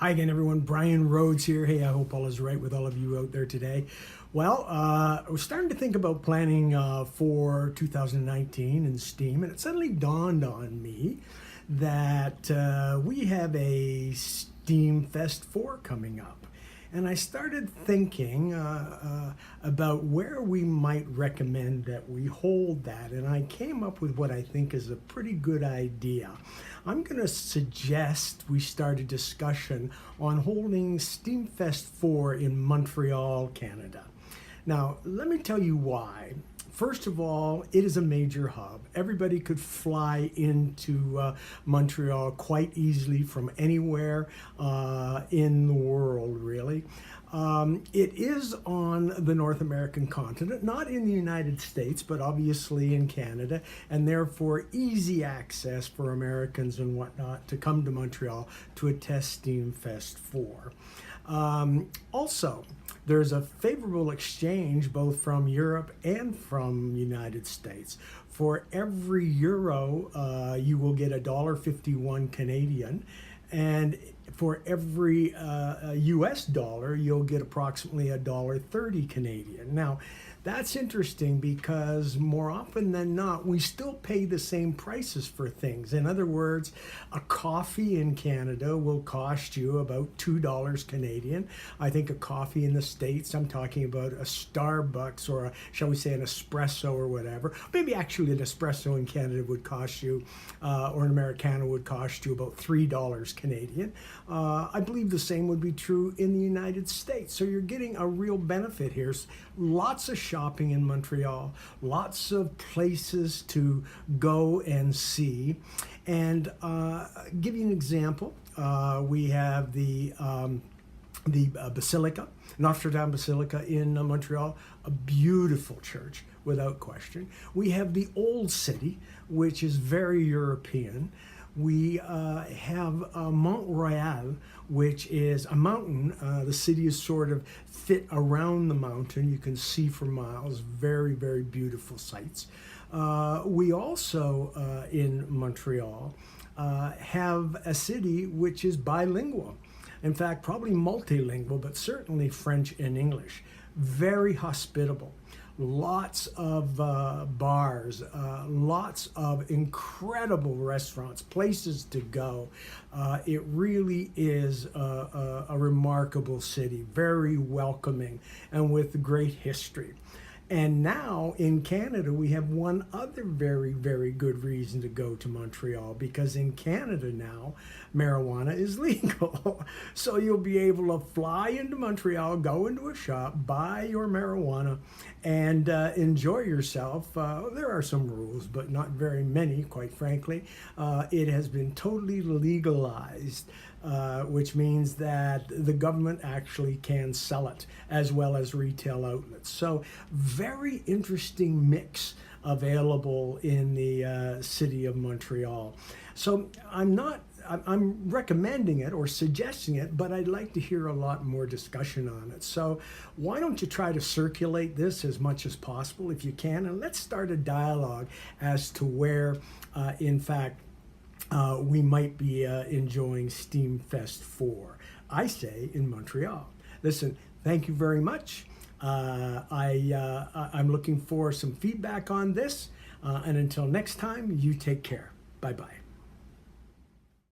Hi again, everyone. Brian Rhodes here. Hey, I hope all is right with all of you out there today. Well, I was starting to think about planning for 2019 in STEAM, and it suddenly dawned on me that we have a SteemFest 4 coming up. And I started thinking about where we might recommend that we hold that. And I came up with what I think is a pretty good idea. I'm going to suggest we start a discussion on holding SteemFest 4 in Montreal, Canada. Now, let me tell you why. First of all, it is a major hub. Everybody could fly into Montreal quite easily from anywhere in the world, really. It is on the North American continent, not in the United States, but obviously in Canada, and therefore easy access for Americans and whatnot to come to Montreal to attend SteemFest 4. Also, there's a favorable exchange both from Europe and from United States. For every euro, you will get $1.51 Canadian, and for every US dollar, you'll get approximately $1.30 Canadian. Now, that's interesting because more often than not, we still pay the same prices for things. In other words, a coffee in Canada will cost you about $2 Canadian. I think a coffee in the States, I'm talking about a Starbucks or shall we say an espresso or whatever. Maybe actually an espresso in Canada would cost you, or an Americano would cost you about $3 Canadian. I believe the same would be true in the United States. So you're getting a real benefit here. Lots of shopping in Montreal, lots of places to go and see. And give you an example, we have the Basilica, Notre Dame Basilica in Montreal, a beautiful church without question. We have the Old City, which is very European. We have Montreal, which is a mountain. The city is sort of fit around the mountain. You can see for miles. Very, very beautiful sights. We also, in Montreal, have a city which is bilingual. In fact, probably multilingual, but certainly French and English. Very hospitable. Lots of bars, lots of incredible restaurants, places to go. It really is a remarkable city, very welcoming and with great history. And now in Canada, we have one other very, very good reason to go to Montreal, because in Canada now, marijuana is legal. So you'll be able to fly into Montreal, go into a shop, buy your marijuana, and enjoy yourself. There are some rules, but not very many, quite frankly. It has been totally legalized, which means that the government actually can sell it as well as retail outlets. So very interesting mix available in the city of Montreal. So I'm recommending it or suggesting it, but I'd like to hear a lot more discussion on it. So why don't you try to circulate this as much as possible if you can, and let's start a dialogue as to where, in fact, we might be enjoying SteemFest 4. I say in Montreal. Listen, thank you very much. I'm looking for some feedback on this. And until next time, you take care. Bye-bye.